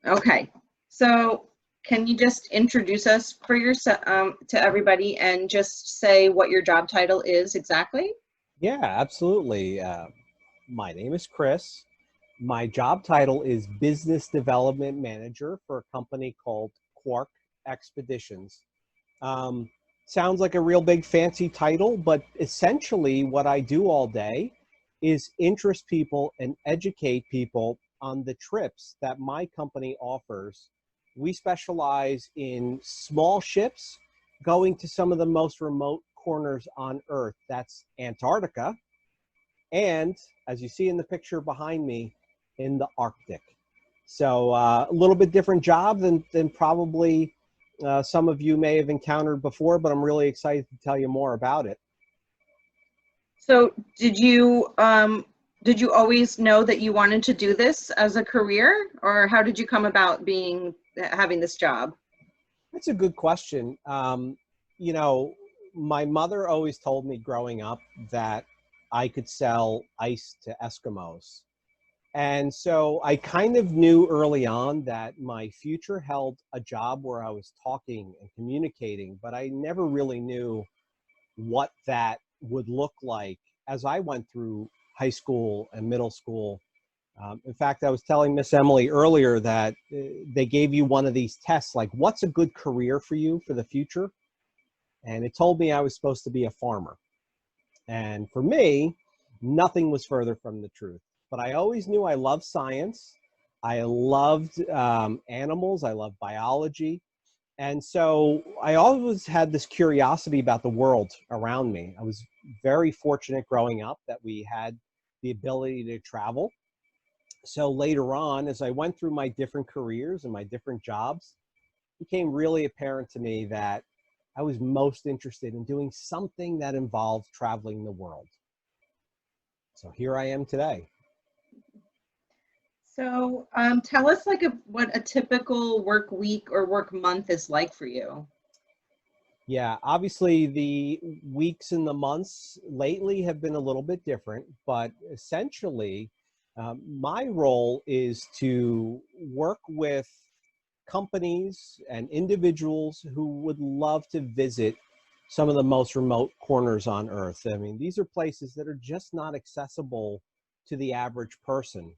Okay, so can you just introduce us for to everybody and just say what your job title is exactly? Yeah, absolutely. My name is Chris. My job title is Business Development Manager for a company called Quark Expeditions. Um, Sounds like a real big fancy title, but essentially what I do all day is interest people and educate people on the trips that my company offers. We specialize in small ships going to some of the most remote corners on Earth. That's Antarctica, and as you see in the picture behind me, in the Arctic. So a little bit different job than probably some of you may have encountered before, but I'm really excited to tell you more about it. So did you always know that you wanted to do this as a career, or how did you come about having this job? That's a good question. You know, my mother always told me growing up that I could sell ice to Eskimos. And so I kind of knew early on that my future held a job where I was talking and communicating, but I never really knew what that would look like as I went through high school and middle school. In fact, I was telling Miss Emily earlier that they gave you one of these tests, like, what's a good career for you for the future? And it told me I was supposed to be a farmer. And for me, nothing was further from the truth. But I always knew I loved science. I loved animals. I loved biology. And so I always had this curiosity about the world around me. I was very fortunate growing up that we had the ability to travel. So later on, as I went through my different careers and my different jobs, it became really apparent to me that I was most interested in doing something that involved traveling the world. So here I am today. So tell us what a typical work week or work month is like for you. Yeah, obviously the weeks and the months lately have been a little bit different, but essentially, my role is to work with companies and individuals who would love to visit some of the most remote corners on Earth. I mean, these are places that are just not accessible to the average person.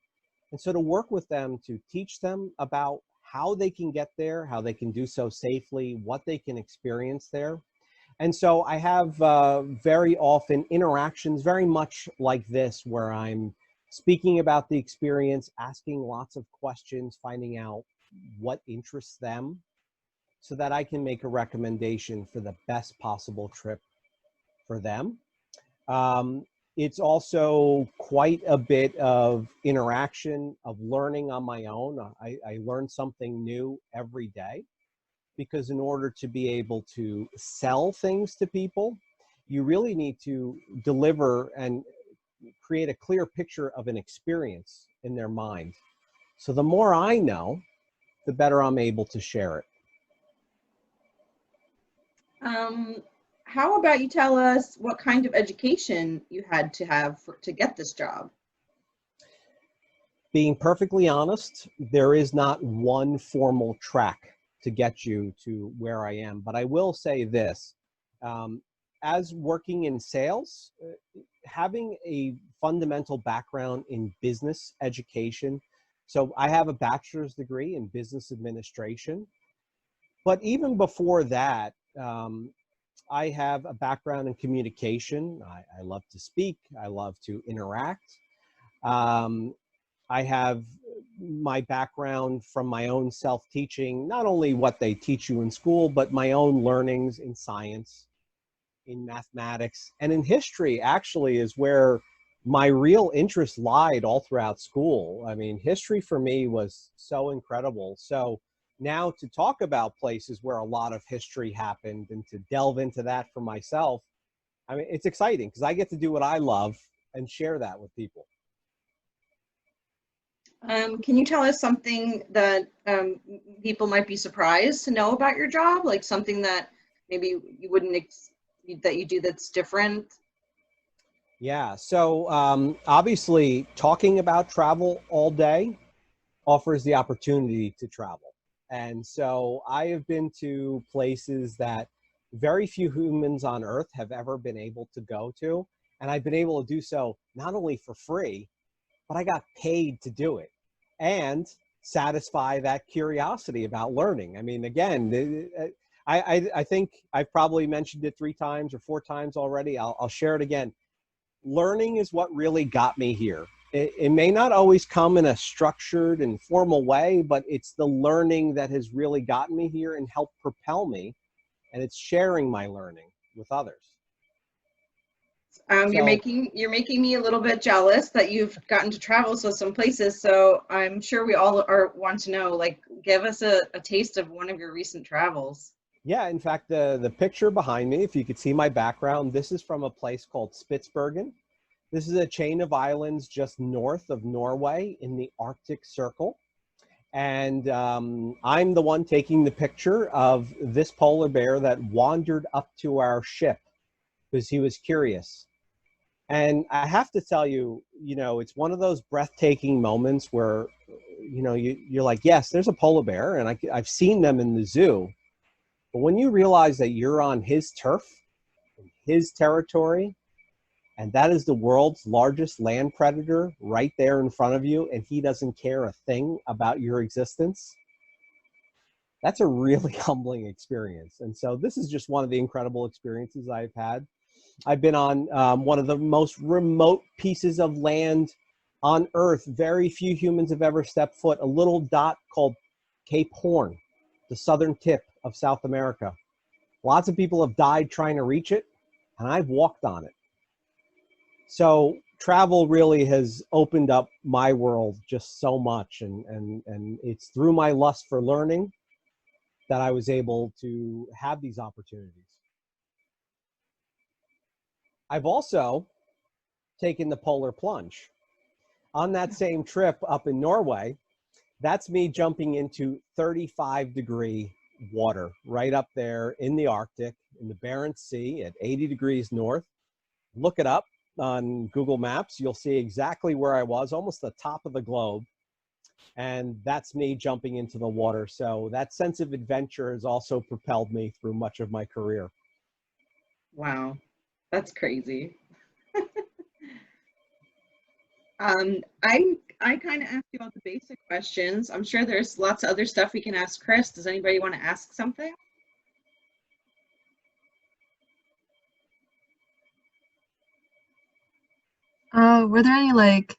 And so to work with them to teach them about how they can get there, how they can do so safely, what they can experience there. And so I have very often interactions very much like this, where I'm speaking about the experience, asking lots of questions, finding out what interests them so that I can make a recommendation for the best possible trip for them. Um, it's also quite a bit of interaction, of learning on my own. I learn something new every day because in order to be able to sell things to people, you really need to deliver and create a clear picture of an experience in their mind. So the more I know, the better I'm able to share it. Um, how about you tell us what kind of education you had to have to get this job? Being perfectly honest, there is not one formal track to get you to where I am. But I will say this, um, as working in sales, having a fundamental background in business education. So I have a bachelor's degree in business administration. But even before that, I have a background in communication. I love to speak, I love to interact. Um, I have my background from my own self-teaching, not only what they teach you in school, but my own learnings in science, in mathematics, and in history actually is where my real interest lied all throughout school. I mean, history for me was so incredible. So now to talk about places where a lot of history happened and to delve into that for myself, I mean, it's exciting because I get to do what I love and share that with people. Can you tell us something that people might be surprised to know about your job, like something that maybe you wouldn't that you do that's different? Yeah, so obviously talking about travel all day offers the opportunity to travel. And so I have been to places that very few humans on Earth have ever been able to go to. And I've been able to do so not only for free, but I got paid to do it and satisfy that curiosity about learning. I mean, again, I think I've probably mentioned it 3 times or 4 times already. I'll share it again. Learning is what really got me here. It may not always come in a structured and formal way, but it's the learning that has really gotten me here and helped propel me. And it's sharing my learning with others. You're So making me a little bit jealous that you've gotten to travel to some places. So I'm sure we all want to know, like, give us a taste of one of your recent travels. yeah, in fact, the picture behind me, if you could see my background, this is from a place called Spitsbergen. This is a chain of islands just north of Norway in the Arctic Circle. And I'm the one taking the picture of this polar bear that wandered up to our ship because he was curious. And I have to tell you, you know, it's one of those breathtaking moments where, you know, you're like, yes, there's a polar bear, and I've seen them in the zoo. But when you realize that you're on his turf, his territory, and that is the world's largest land predator right there in front of you, and he doesn't care a thing about your existence, that's a really humbling experience. And so this is just one of the incredible experiences I've had. I've been on one of the most remote pieces of land on Earth. Very few humans have ever stepped foot, a little dot called Cape Horn, the southern tip of South America. Lots of people have died trying to reach it, and I've walked on it. So travel really has opened up my world just so much, and it's through my lust for learning that I was able to have these opportunities. I've also taken the polar plunge. On that same trip up in Norway, that's me jumping into 35-degree water right up there in the Arctic, in the Barents Sea at 80 degrees north. Look it up on Google Maps. You'll see exactly where I was, almost the top of the globe. And that's me jumping into the water. So that sense of adventure has also propelled me through much of my career. Wow, that's crazy. I kind of asked you all the basic questions. I'm sure there's lots of other stuff we can ask Chris. Does anybody want to ask something? Were there any like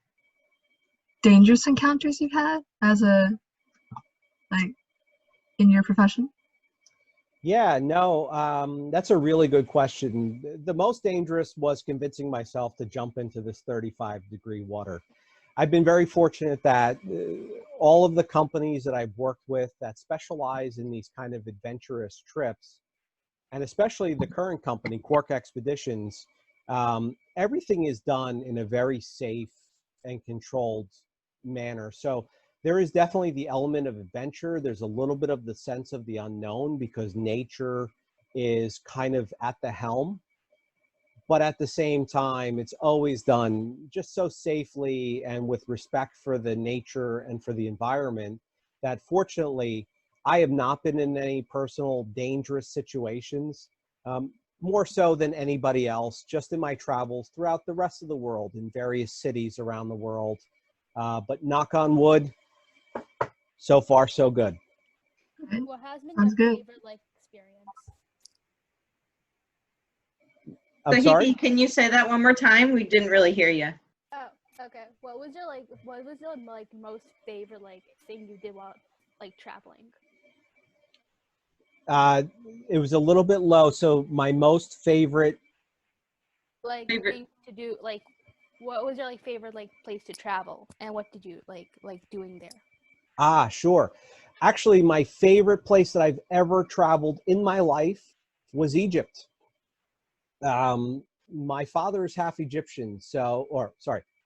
dangerous encounters you've had as a like in your profession? Yeah, no, that's a really good question. The most dangerous was convincing myself to jump into this 35-degree water. I've been very fortunate that all of the companies that I've worked with that specialize in these kind of adventurous trips, and especially the current company, Quark Expeditions, everything is done in a very safe and controlled manner. So there is definitely the element of adventure. There's a little bit of the sense of the unknown because nature is kind of at the helm. But at the same time, it's always done just so safely and with respect for the nature and for the environment that fortunately, I have not been in any personal dangerous situations, more so than anybody else, just in my travels throughout the rest of the world in various cities around the world. But knock on wood, so far so good. Right. What has been Sounds your good. favorite like experience? I'm sorry? Sahibi, can you say that one more time? We didn't really hear you. Oh, okay. What was your like most favorite like thing you did while like traveling? Uh, it was a little bit low. So my most favorite, Like Favorite. thing to do like what was your like favorite like place to travel and what did you like doing there? sure. Actually, my favorite place that I've ever traveled in my life was Egypt. My father is half Egyptian,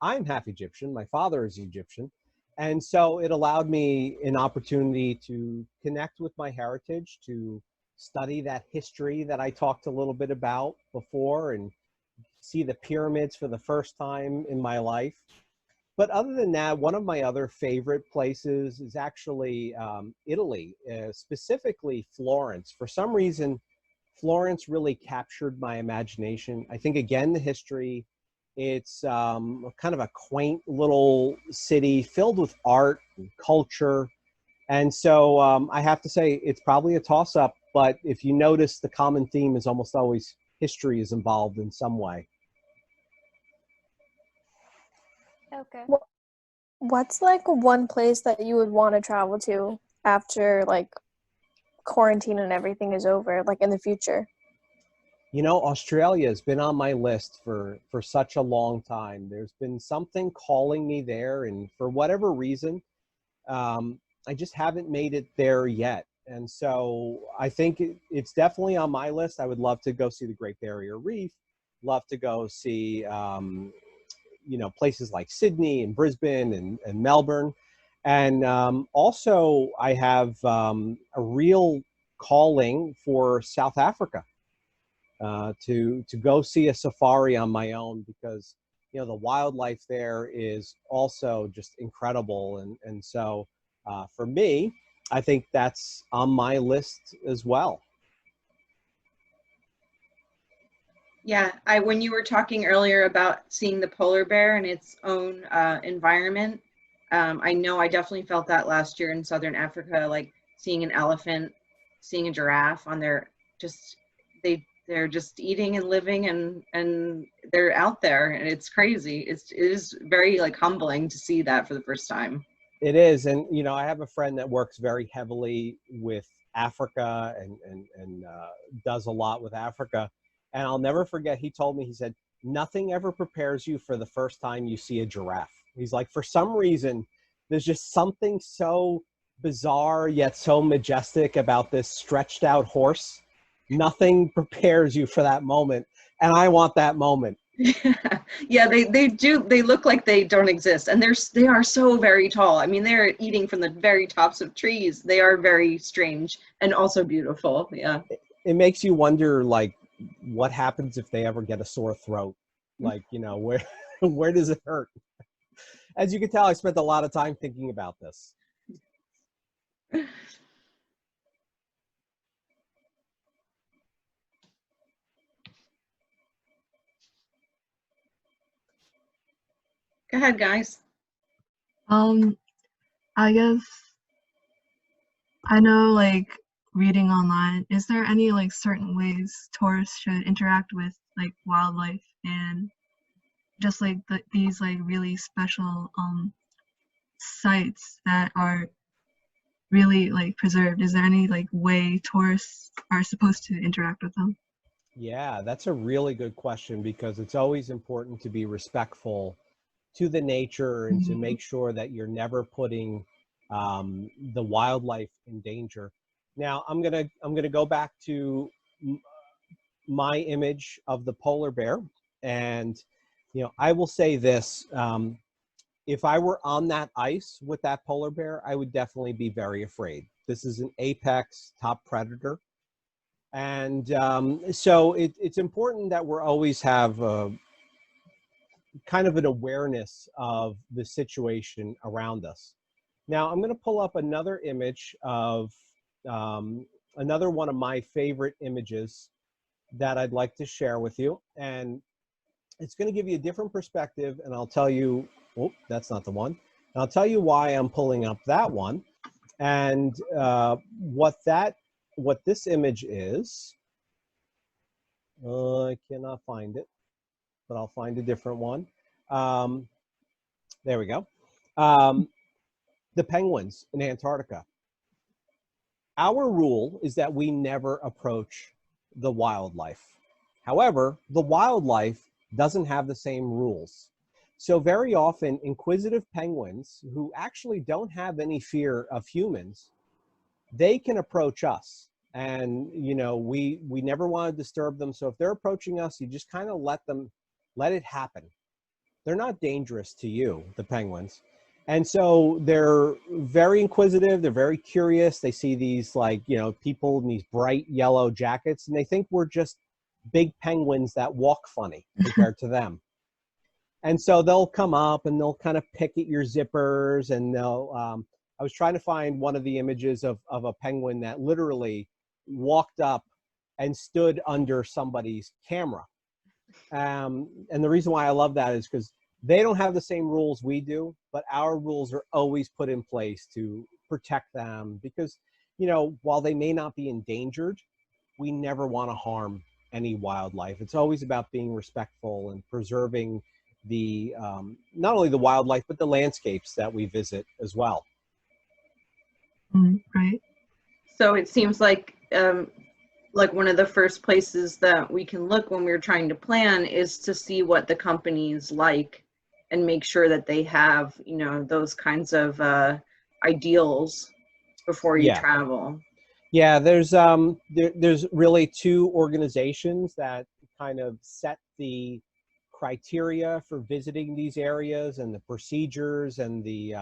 I'm half Egyptian. My father is Egyptian. And so it allowed me an opportunity to connect with my heritage, to study that history that I talked a little bit about before and see the pyramids for the first time in my life. But other than that, one of my other favorite places is actually Italy, specifically Florence. For some reason, Florence really captured my imagination. I think, again, the history. It's kind of a quaint little city filled with art and culture. And so I have to say it's probably a toss-up, but if you notice, the common theme is almost always history is involved in some way. Okay. What's like one place that you would want to travel to after like quarantine and everything is over, like in the future? You know, Australia has been on my list for such a long time. There's been something calling me there, and for whatever reason, I just haven't made it there yet. And so I think it's definitely on my list. I would love to go see the Great Barrier Reef, love to go see, you know, places like Sydney and Brisbane and Melbourne. And also I have a real calling for South Africa, to go see a safari on my own, because, you know, the wildlife there is also just incredible. And so for me, I think that's on my list as well. Yeah, when you were talking earlier about seeing the polar bear in its own environment, I know I definitely felt that last year in Southern Africa, like seeing an elephant, seeing a giraffe on their just they're just eating and living, and they're out there, and it's crazy. It is very like humbling to see that for the first time. It is. And, you know, I have a friend that works very heavily with Africa and does a lot with Africa. And I'll never forget, he told me, he said, nothing ever prepares you for the first time you see a giraffe. He's like, for some reason, there's just something so bizarre yet so majestic about this stretched out horse. Nothing prepares you for that moment. And I want that moment. Yeah, they do. They look like they don't exist, and they are so very tall. I mean, they're eating from the very tops of trees. They are very strange and also beautiful. Yeah. It makes you wonder, like, what happens if they ever get a sore throat? Like, you know, where does it hurt? As you can tell, I spent a lot of time thinking about this. Go ahead, guys. I guess I know, like, reading online, is there any like certain ways tourists should interact with like wildlife and just like these like really special sites that are really like preserved? Is there any like way tourists are supposed to interact with them? Yeah, that's a really good question, because it's always important to be respectful to the nature and to make sure that you're never putting the wildlife in danger. Now, I'm gonna go back to my image of the polar bear, and, you know, I will say this: if I were on that ice with that polar bear, I would definitely be very afraid. This is an apex top predator. And so it's important that we always have kind of an awareness of the situation around us. Now, I'm going to pull up another image of another one of my favorite images that I'd like to share with you. And it's going to give you a different perspective, and I'll tell you, oh, that's not the one. And I'll tell you why I'm pulling up that one, and what this image is. I cannot find it, but I'll find a different one. There we go. The penguins in Antarctica. Our rule is that we never approach the wildlife. However, the wildlife doesn't have the same rules. So very often, inquisitive penguins who actually don't have any fear of humans, they can approach us. And, you know, we never want to disturb them. So if they're approaching us, you just kind of let it happen. They're not dangerous to you, the penguins. And so they're very inquisitive. They're very curious. They see these, like, you know, people in these bright yellow jackets, and they think we're just big penguins that walk funny compared to them. And so they'll come up and they'll kind of pick at your zippers, and they'll, I was trying to find one of the images of a penguin that literally walked up and stood under somebody's camera. And the reason why I love that is because they don't have the same rules we do, but our rules are always put in place to protect them because, you know, while they may not be endangered, we never want to harm any wildlife. It's always about being respectful and preserving the not only the wildlife but the landscapes that we visit as well. Right. So it seems like one of the first places that we can look when we're trying to plan is to see what the company's like and make sure that they have, you know, those kinds of ideals before you travel. Yeah, there's really two organizations that kind of set the criteria for visiting these areas and the procedures and the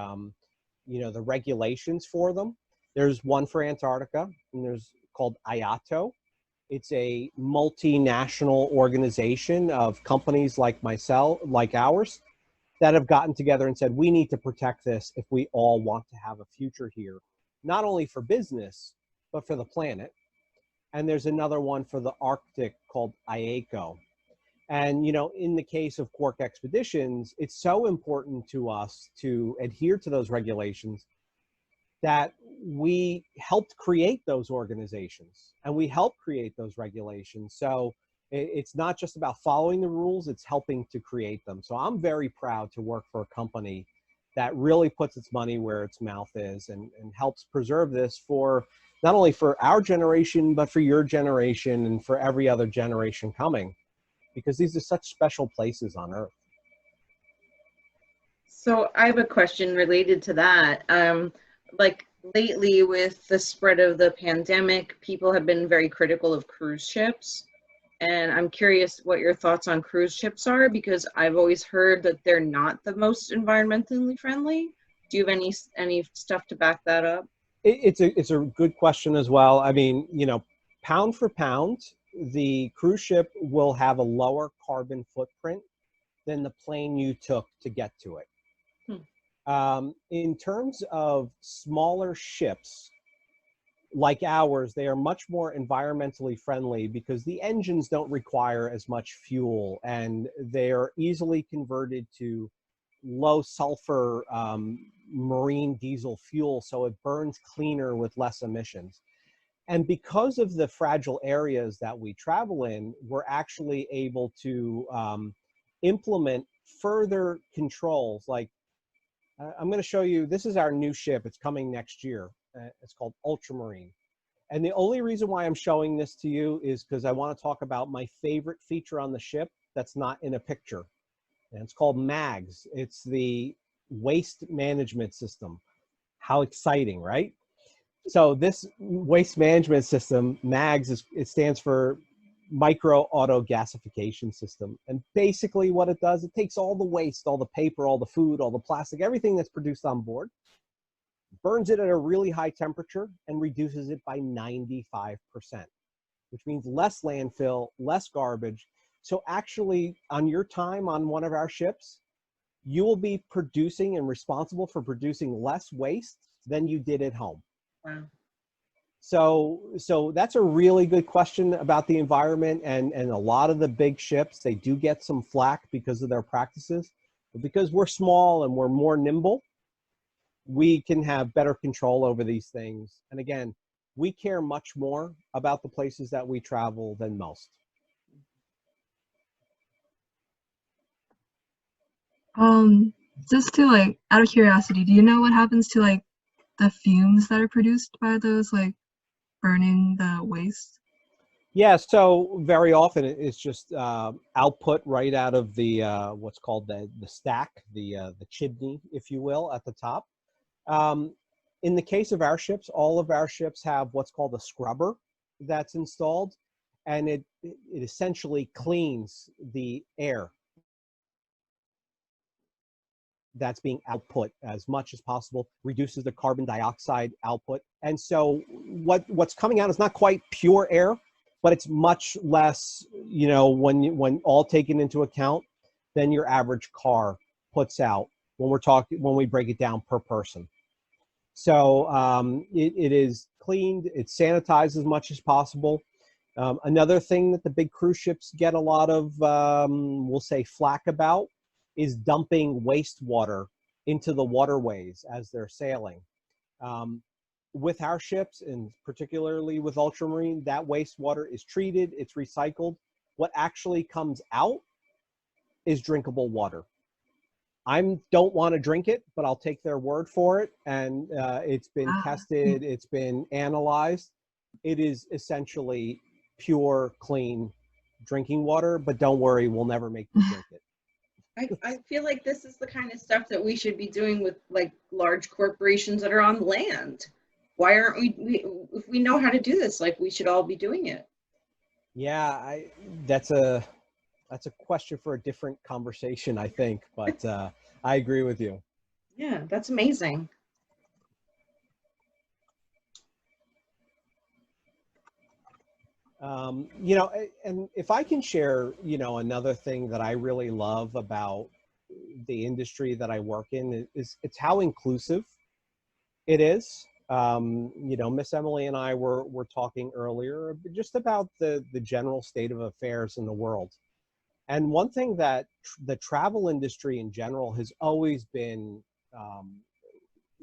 you know, the regulations for them. There's one for Antarctica, and there's called IATO. It's a multinational organization of companies like myself, like ours, that have gotten together and said, we need to protect this if we all want to have a future here, not only for business, but for the planet. And there's another one for the Arctic called IACO. And, you know, in the case of Quark Expeditions, it's so important to us to adhere to those regulations that we helped create those organizations and we helped create those regulations. So it's not just about following the rules, it's helping to create them. So I'm very proud to work for a company that really puts its money where its mouth is and helps preserve this for not only for our generation, but for your generation and for every other generation coming, because these are such special places on Earth. So I have a question related to that. Like lately with the spread of the pandemic, people have been very critical of cruise ships. And I'm curious what your thoughts on cruise ships are, because I've always heard that they're not the most environmentally friendly. Do you have any stuff to back that up? It's a good question as well. I mean, you know, pound for pound, the cruise ship will have a lower carbon footprint than the plane you took to get to it. In terms of smaller ships like ours, they are much more environmentally friendly because the engines don't require as much fuel and they are easily converted to low sulfur marine diesel fuel, so it burns cleaner with less emissions. And because of the fragile areas that we travel in, we're actually able to implement further controls. Like I'm going to show you, this is our new ship. It's coming next year. It's called Ultramarine. And the only reason why I'm showing this to you is because I want to talk about my favorite feature on the ship that's not in a picture. And it's called MAGS. It's the waste management system. How exciting, right? So this waste management system, MAGS, it stands for Micro Auto Gasification System. And basically what it does, it takes all the waste, all the paper, all the food, all the plastic, everything that's produced on board, burns it at a really high temperature and reduces it by 95%, which means less landfill, less garbage. So actually on your time on one of our ships, you will be producing and responsible for producing less waste than you did at home. Wow. So that's a really good question about the environment, and a lot of the big ships, they do get some flack because of their practices, but because we're small and we're more nimble, we can have better control over these things. And again, we care much more about the places that we travel than most. Just to like, out of curiosity, do you know what happens to like the fumes that are produced by those like burning the waste? Yeah, so very often it's just output right out of the what's called the stack, the chimney, if you will, at the top. In the case of our ships, all of our ships have what's called a scrubber that's installed, and it essentially cleans the air that's being output as much as possible, reduces the carbon dioxide output. And so what's coming out is not quite pure air, but it's much less, you know, when all taken into account. than your average car puts out when we break it down per person. So it is cleaned, it's sanitized as much as possible. Another thing that the big cruise ships get a lot of, we'll say, flack about is dumping wastewater into the waterways as they're sailing. With our ships, and particularly with Ultramarine, that wastewater is treated, it's recycled. What actually comes out is drinkable water. I don't want to drink it, but I'll take their word for it. And it's been tested, it's been analyzed. It is essentially pure, clean drinking water, but don't worry, we'll never make you drink it. I feel like this is the kind of stuff that we should be doing with like large corporations that are on land. Why aren't we if we know how to do this, like we should all be doing it. Yeah, that's a question for a different conversation, I think, but I agree with you. Yeah, that's amazing. You know, and if I can share, you know, another thing that I really love about the industry that I work in is it's how inclusive it is. You know, Miss Emily and I were talking earlier just about the general state of affairs in the world. And one thing that the travel industry in general has always been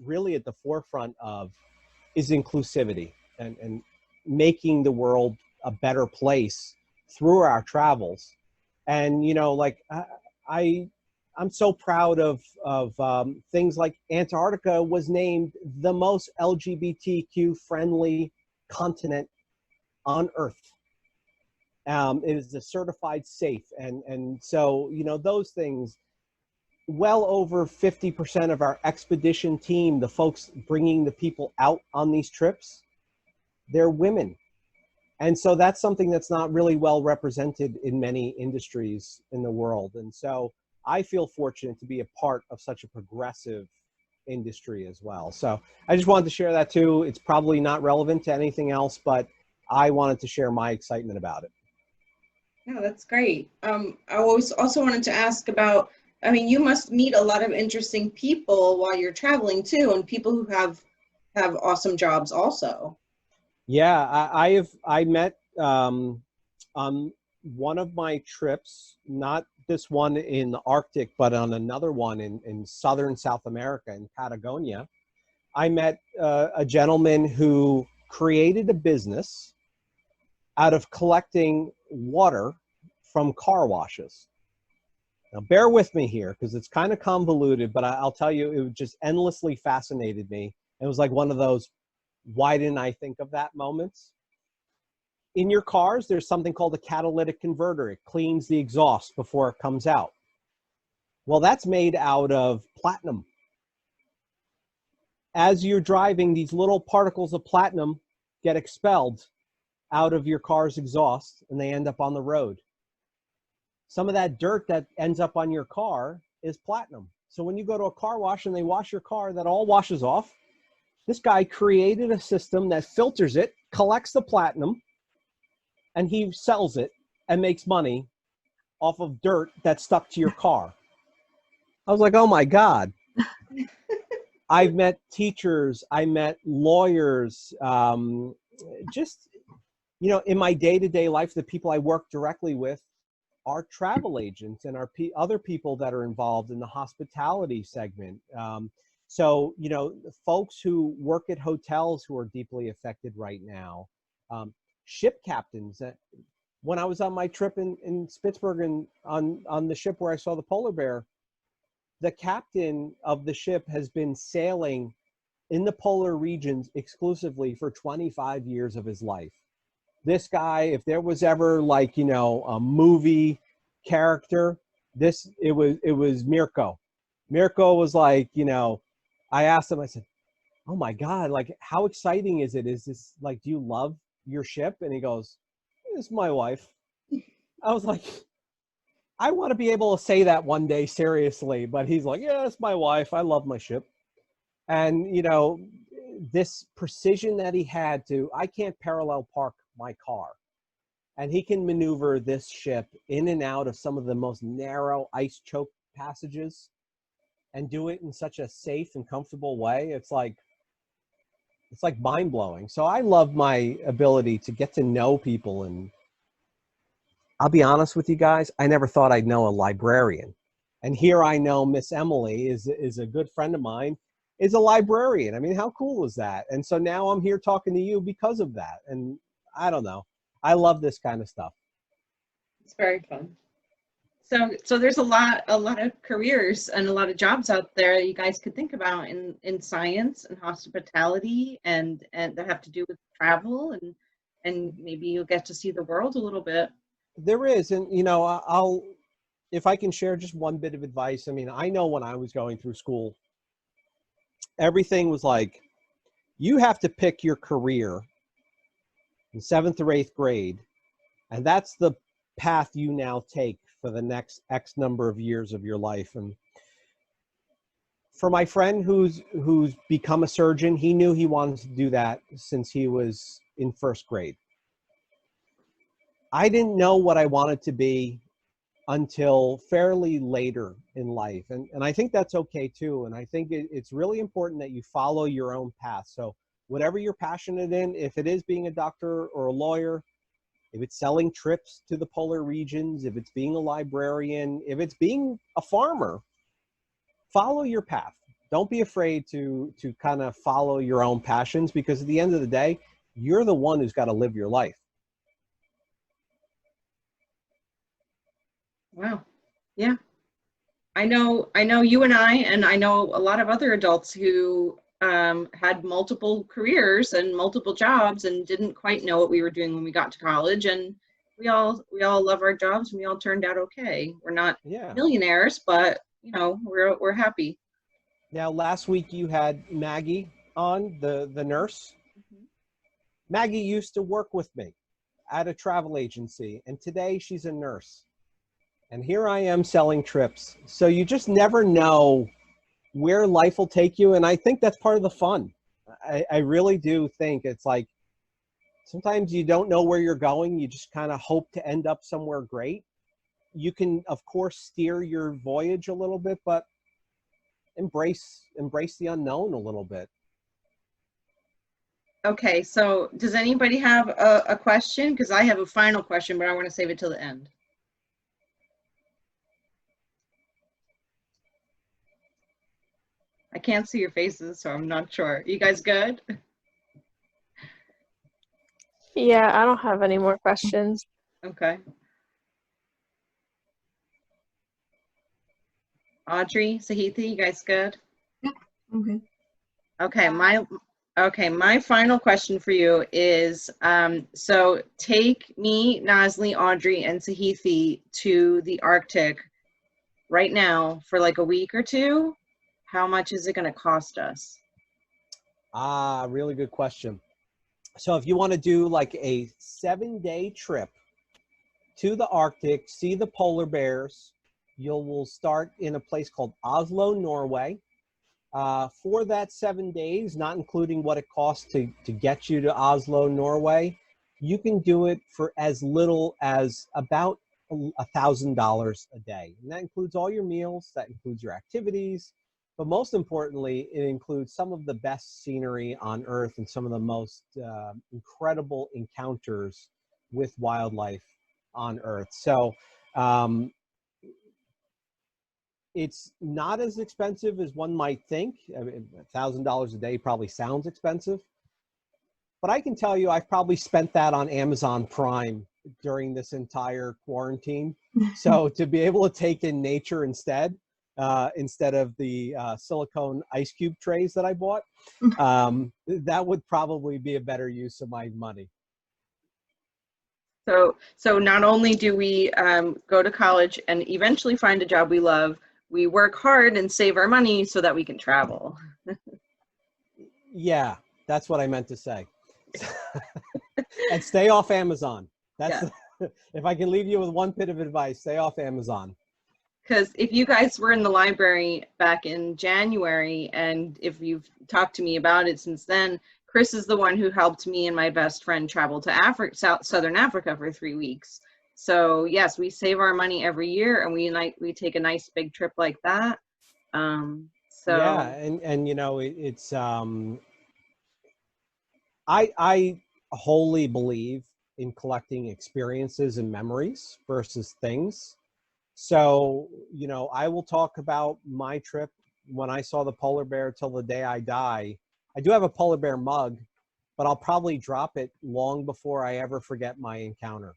really at the forefront of is inclusivity and making the world a better place through our travels. And, you know, like I'm so proud of things like Antarctica was named the most LGBTQ friendly continent on Earth. It is a certified safe. And so, you know, those things, well over 50% of our expedition team, the folks bringing the people out on these trips, they're women. And so that's something that's not really well represented in many industries in the world. And so I feel fortunate to be a part of such a progressive industry as well. So I just wanted to share that too. It's probably not relevant to anything else, but I wanted to share my excitement about it. No, that's great. I also wanted to ask about, I mean, you must meet a lot of interesting people while you're traveling too, and people who have awesome jobs also. Yeah, I met on one of my trips, not this one in the Arctic, but on another one in southern South America in Patagonia. I met a gentleman who created a business out of collecting water from car washes. Now, bear with me here because it's kind of convoluted, but I'll tell you, it just endlessly fascinated me. It was like one of those, why didn't I think of that moments? In your cars, there's something called a catalytic converter. It cleans the exhaust before it comes out. Well, that's made out of platinum. As you're driving, these little particles of platinum get expelled out of your car's exhaust and they end up on the road. Some of that dirt that ends up on your car is platinum. So when you go to a car wash and they wash your car, that all washes off. This guy created a system that filters it, collects the platinum, and he sells it and makes money off of dirt that's stuck to your car. I was like, oh my God. I've met teachers, I met lawyers, just, you know, in my day-to-day life, the people I work directly with are travel agents and are other people that are involved in the hospitality segment. So, you know, folks who work at hotels who are deeply affected right now, ship captains. When I was on my trip in Spitsbergen on the ship where I saw the polar bear, the captain of the ship has been sailing in the polar regions exclusively for 25 years of his life. This guy, if there was ever like, you know, a movie character, it was Mirko. Mirko was like, you know, I asked him, I said, oh my God, like how exciting is it? Is this like, do you love your ship? And he goes, it's my wife. I was like, I want to be able to say that one day seriously, but he's like, yeah, it's my wife. I love my ship. And, you know, this precision that he had I can't parallel park my car. and he can maneuver this ship in and out of some of the most narrow ice choke passages and do it in such a safe and comfortable way. It's like mind blowing. So I love my ability to get to know people. And I'll be honest with you guys, I never thought I'd know a librarian. And here I know Miss Emily is a good friend of mine, is a librarian. I mean, how cool is that? And so now I'm here talking to you because of that. And I don't know. I love this kind of stuff. It's very fun. So there's a lot of careers and a lot of jobs out there that you guys could think about in science and hospitality and that have to do with travel and maybe you'll get to see the world a little bit. There is, and you know, I'll if I can share just one bit of advice. I mean, I know when I was going through school, everything was like, you have to pick your career in 7th or 8th grade, and that's the path you now take for the next X number of years of your life. And for my friend who's become a surgeon, he knew he wanted to do that since he was in 1st grade. I didn't know what I wanted to be until fairly later in life. And I think that's okay too. And I think it's really important that you follow your own path. So whatever you're passionate in, if it is being a doctor or a lawyer, if it's selling trips to the polar regions, if it's being a librarian, if it's being a farmer, follow your path. Don't be afraid to kind of follow your own passions, because at the end of the day, you're the one who's got to live your life. Wow. Yeah. I know you and I know a lot of other adults who had multiple careers and multiple jobs and didn't quite know what we were doing when we got to college. And we all love our jobs and we all turned out okay. We're not millionaires, but you know, we're happy. Now, last week you had Maggie on, the nurse. Mm-hmm. Maggie used to work with me at a travel agency, and today she's a nurse. And here I am selling trips. So you just never know where life will take you. And I think that's part of the fun. I really do think it's like, sometimes you don't know where you're going. You just kind of hope to end up somewhere great. You can, of course, steer your voyage a little bit, but embrace the unknown a little bit. Okay, so does anybody have a question? Because I have a final question, but I want to save it till the end. I can't see your faces, so I'm not sure. You guys good? Yeah, I don't have any more questions. Okay. Audrey, Sahithi, you guys good? Yep. Okay. Okay, my final question for you is, so take me, Nazli, Audrey, and Sahithi to the Arctic right now for like a week or two. How much is it going to cost us? Really good question. So if you want to do like a 7-day trip to the Arctic, see the polar bears, will start in a place called Oslo, Norway. For that 7 days, not including what it costs to get you to Oslo, Norway, you can do it for as little as about $1,000 a day. And that includes all your meals, that includes your activities, but most importantly, it includes some of the best scenery on Earth and some of the most incredible encounters with wildlife on Earth. So it's not as expensive as one might think. I mean, $1,000 a day probably sounds expensive, but I can tell you I've probably spent that on Amazon Prime during this entire quarantine. So to be able to take in nature instead of the silicone ice cube trays that I bought, that would probably be a better use of my money. So not only do we go to college and eventually find a job we love, we work hard and save our money so that we can travel. Yeah, that's what I meant to say. And stay off Amazon. That's if I can leave you with one bit of advice, stay off Amazon. Because if you guys were in the library back in January, and if you've talked to me about it since then, Chris is the one who helped me and my best friend travel to Africa, Southern Africa for 3 weeks. So yes, we save our money every year, and we take a nice big trip like that. Yeah, and you know, it's I wholly believe in collecting experiences and memories versus things. So, you know, I will talk about my trip when I saw the polar bear till the day I die. I do have a polar bear mug, but I'll probably drop it long before I ever forget my encounter.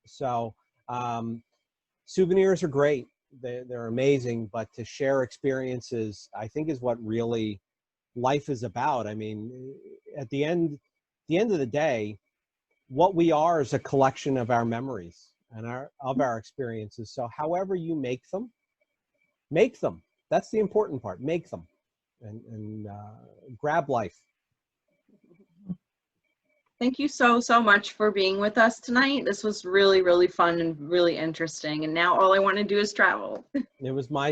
So, souvenirs are great. They're amazing, but to share experiences, I think, is what really life is about. I mean, at the end of the day, what we are is a collection of our memories and our experiences. So however you make them. That's the important part. Make them and grab life. Thank you so much for being with us tonight. This was really fun and really interesting. And now all I want to do is travel. It was my